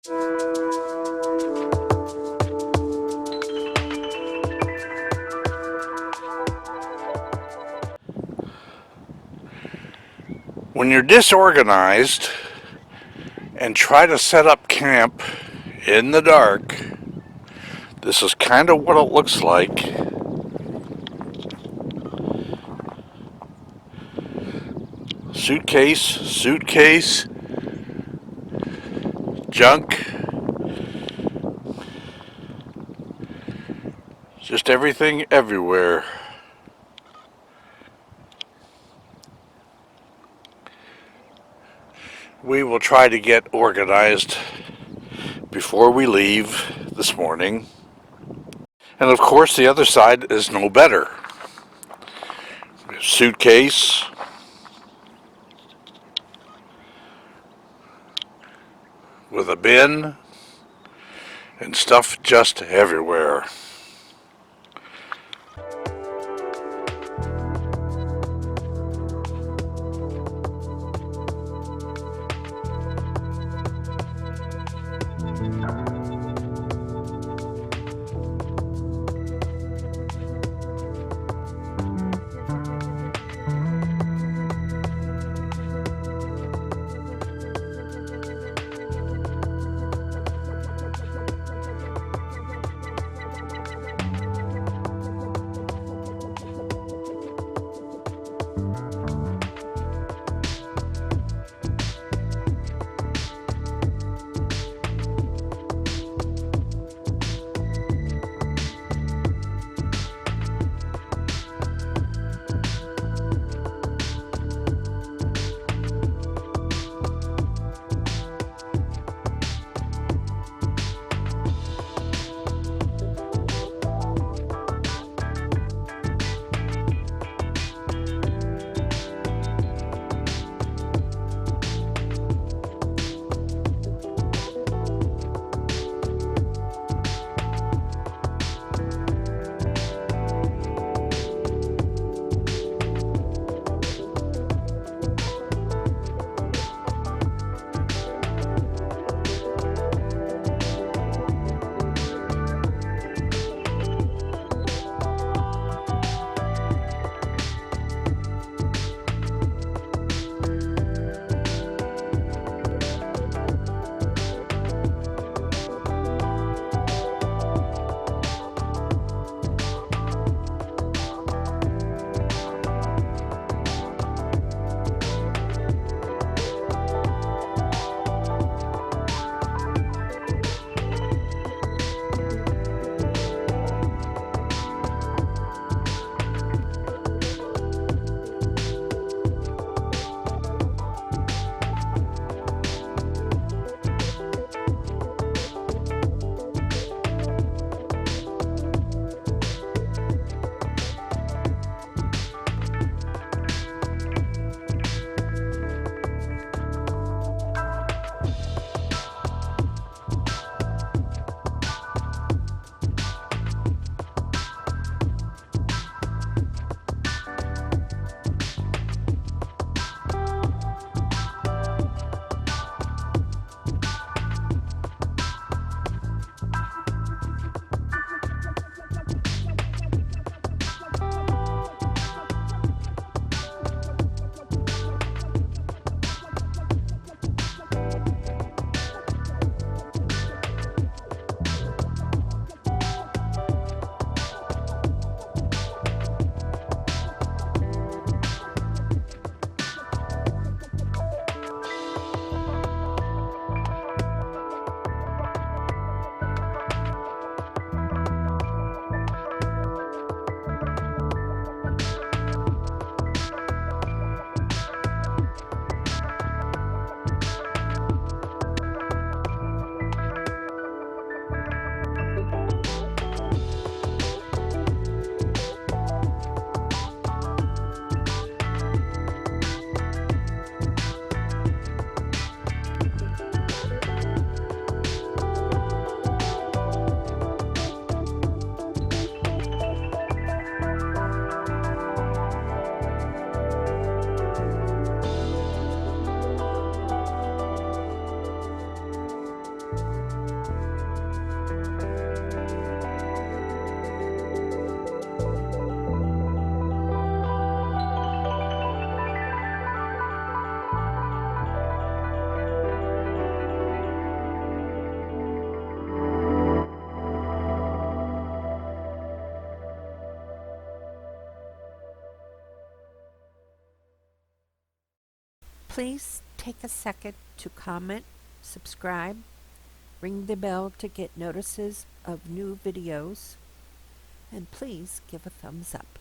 When you're disorganized and try to set up camp in the dark, this is kind of what it looks like. Suitcase, junk, just everything everywhere. We will try to get organized before we leave this morning. And of course, the other side is no better. Suitcase, with a bin, and stuff just everywhere. Please take a second to comment, subscribe, ring the bell to get notices of new videos, and please give a thumbs up.